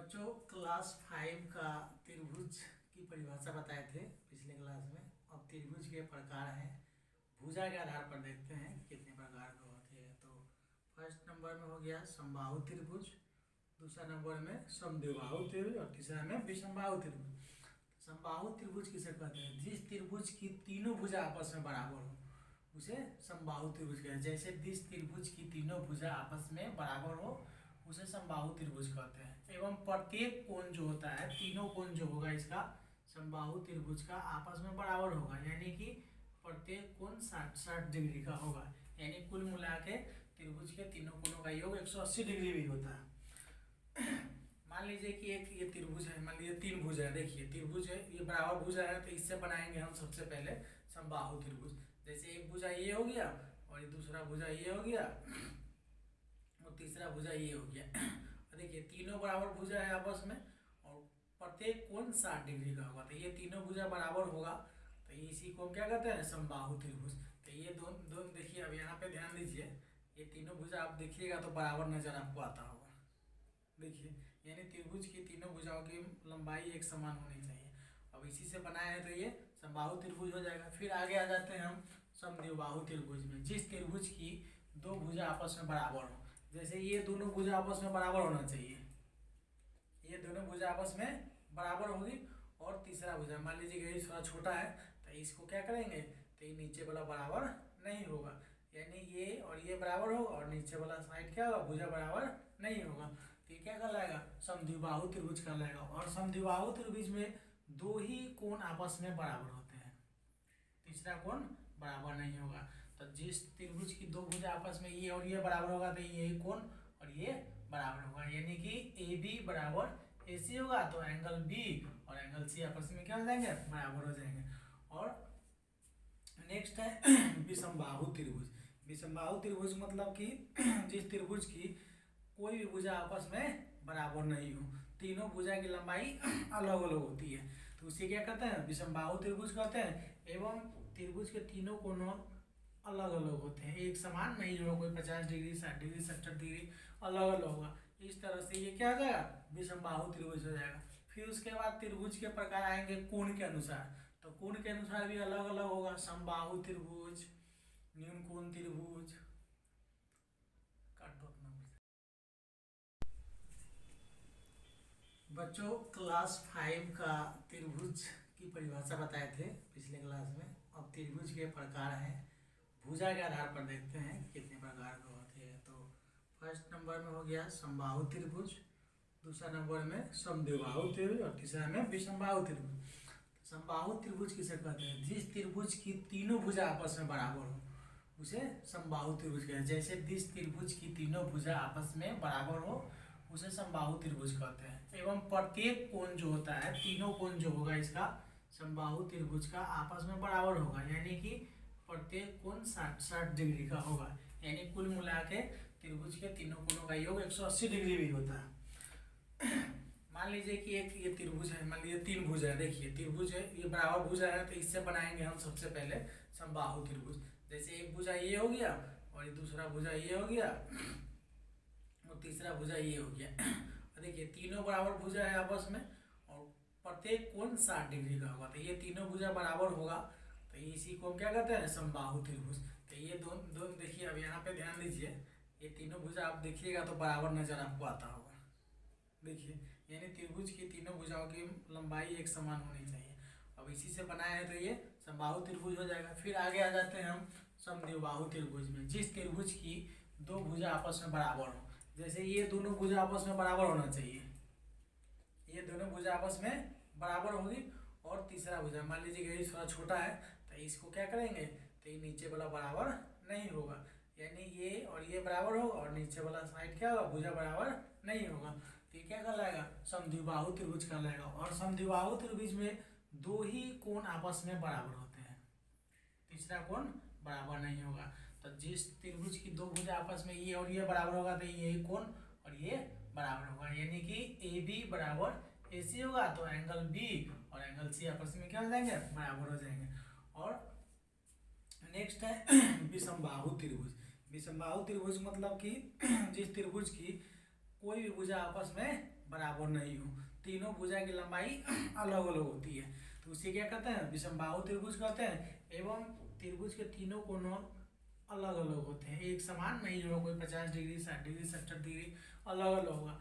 बच्चों क्लास 5 का त्रिभुज की परिभाषा बताए थे पिछले क्लास में। अब त्रिभुज के प्रकार हैं, भुजा के आधार पर देखते हैं कितने प्रकार के होते हैं। तो फर्स्ट नंबर में हो गया समबाहु त्रिभुज, दूसरा नंबर में समद्विबाहु त्रिभुज और तीसरा में विषमबाहु त्रिभुज। समबाहु त्रिभुज किसे कहते हैं? जिस त्रिभुज की तीनों भुजा आपस में बराबर हो उसे समबाहु त्रिभुज कहते हैं। जैसे जिस त्रिभुज की तीनों भुजा आपस में बराबर हो उसे समबाहु त्रिभुज कहते हैं। एवं प्रत्येक कोण जो होता है, तीनों कोण जो होगा इसका समबाहु त्रिभुज का आपस में बराबर होगा, यानी कि प्रत्येक कोण 60 डिग्री का होगा। यानी कुल मिला के त्रिभुज के तीनों कोणों का योग 180 डिग्री भी होता है। मान लीजिए कि एक ये त्रिभुज है, मान लीजिए तीन भुजा है। देखिए त्रिभुज है, ये बराबर भुजा है, तो इससे बनाएंगे हम सबसे पहले समबाहु त्रिभुज। जैसे एक भुजा ये हो गया और ये दूसरा भुजा ये हो गया और तीसरा भुजा ये हो गया। देखिए तीनों बराबर भुजा है आपस में और प्रत्येक कोण 60 डिग्री का होगा, तो ये तीनों भुजा बराबर होगा, तो इसी को क्या कहते हैं? समबाहु त्रिभुज। तो ये दोनों देखिए, अब यहाँ पे ध्यान दीजिए, ये तीनों भुजा आप देखिएगा तो बराबर नजर आपको आता होगा। देखिए यानी त्रिभुज की तीनों भुजाओं की लंबाई एक समान होनी चाहिए। अब इसी से बनाए हैं तो ये समबाहु त्रिभुज हो जाएगा। फिर आगे आ जाते हैं हम समद्विबाहु त्रिभुज में। जिस त्रिभुज की दो भुजा आपस में बराबर हो, जैसे ये दोनों भुजा आपस में बराबर होना चाहिए, ये दोनों भुजा आपस में बराबर होगी और तीसरा भुजा मान लीजिए कि थोड़ा छोटा है तो इसको क्या करेंगे, तो ये नीचे वाला बराबर नहीं होगा, यानी ये और ये बराबर होगा और नीचे वाला साइड क्या होगा, भुजा बराबर नहीं होगा, तो ये क्या कहलाएगा? समद्विबाहु त्रिभुज कहलाएगा। और समद्विबाहु त्रिभुज में दो ही कोण आपस में बराबर होते हैं, तीसरा कोण बराबर नहीं होगा। तो जिस त्रिभुज की दो भुजा आपस में ये और ये बराबर होगा तो ये कोण और ये बराबर होगा, यानी कि ए बी बराबर ए सी होगा, तो एंगल बी और एंगल सी आपस में क्या हो जाएंगे? बराबर हो जाएंगे। और नेक्स्ट है विषमबाहु त्रिभुज। विषमबाहु त्रिभुज मतलब कि जिस त्रिभुज की कोई भी भुजा आपस में बराबर नहीं हो, तीनों भुजा की लंबाई अलग अलग होती है, तो उसे क्या कहते हैं? विषमबाहु त्रिभुज कहते हैं। एवं त्रिभुज के तीनों कोणों अलग अलग होते हैं, एक समान नहीं होगा, कोई 50 डिग्री 60 डिग्री 70 डिग्री अलग अलग होगा। इस तरह से ये क्या हो जाएगा? विषमबाहु त्रिभुज हो जाएगा। फिर उसके बाद त्रिभुज के प्रकार आएंगे कोण के अनुसार, तो कोण के अनुसार भी अलग अलग होगा। समबाहु त्रिभुज, न्यून कोण त्रिभुज, काट दो अपना। बच्चों क्लास 5 का त्रिभुज की परिभाषा बताए थे पिछले क्लास में। अब त्रिभुज के प्रकार हैं, भुजा के आधार पर देखते हैं कितने प्रकार के होते हैं। तो फर्स्ट नंबर में हो गया समबाहु त्रिभुज, दूसरा नंबर में समद्विबाहु त्रिभुज और तीसरा में विषमबाहु त्रिभुज। समबाहु त्रिभुज किसे कहते हैं? जिस त्रिभुज की तीनों भुजा आपस में बराबर हो उसे समबाहु त्रिभुज कहते हैं। जैसे जिस त्रिभुज की तीनों भुजा आपस में बराबर हो उसे समबाहु त्रिभुज कहते हैं। एवं प्रत्येक कोण जो होता है, तीनों कोण जो होगा इसका समबाहु त्रिभुज का आपस में बराबर होगा, यानी कि प्रत्येक कोण 60 डिग्री का होगा। यानी कुल मिला के त्रिभुज के तीनों कोणों का योग 180 डिग्री भी होता है। मान लीजिए कि एक ये त्रिभुज है, मान लीजिए तीन भुजा है। देखिए त्रिभुज है, ये बराबर भुजा है, तो इससे बनाएंगे हम सबसे पहले समबाहु त्रिभुज। जैसे एक भुजा ये हो गया और ये दूसरा भुजा ये हो गया और तीसरा भुजा ये हो गया। देखिए तीनों बराबर भुजा है आपस में और प्रत्येक कोण 60 डिग्री का होगा, तो ये तीनों भुजा बराबर होगा, तो इसी को हम क्या कहते हैं? समबाहु त्रिभुज। तो ये दोनों देखिए, अब यहाँ पे ध्यान दीजिए, ये तीनों भुजा आप देखिएगा तो बराबर नजर आपको आता होगा। देखिए यानी त्रिभुज की तीनों भुजाओं की लंबाई एक समान होनी चाहिए। अब इसी से बनाए हैं तो ये समबाहु त्रिभुज हो जाएगा। फिर आगे आ जाते हैं हम समद्विबाहु त्रिभुज में। जिस त्रिभुज की दो भुजा आपस में बराबर हो, जैसे ये दोनों भुजा आपस में बराबर होना चाहिए, ये दोनों भुजा आपस में बराबर होगी और तीसरा भुजा मान लीजिए कि थोड़ा छोटा है तो इसको क्या करेंगे, तो ये नीचे वाला बराबर नहीं होगा, यानी ये और ये बराबर होगा और नीचे वाला साइड क्या होगा, भुजा बराबर नहीं होगा, तो ये क्या कहलाएगा? समद्विबाहु त्रिभुज कहलाएगा। और समद्विबाहु त्रिभुज में दो ही कोण आपस में बराबर होते हैं, तीसरा कोण बराबर नहीं होगा। तो जिस त्रिभुज की दो भुजा आपस में ये और ये बराबर होगा तो ये कोण और ये बराबर होगा, यानी कि ए बी बराबर ए सी होगा, तो एंगल बी और एंगल सी आपस में क्या हो जाएंगे? बराबर हो जाएंगे। और नेक्स्ट है विषमबाहु त्रिभुज। विषमबाहु त्रिभुज मतलब कि जिस त्रिभुज की कोई भी भुजा आपस में बराबर नहीं हो, तीनों भुजा की लंबाई अलग अलग होती है, तो उसे क्या कहते हैं, विषमबाहु त्रिभुज कहते हैं। एवं त्रिभुज के तीनों कोणों अलग अलग होते हैं, एक समान नहीं होगा, कोई 50 डिग्री, 60 डिग्री, 70 डिग्री, अलग अलग होगा।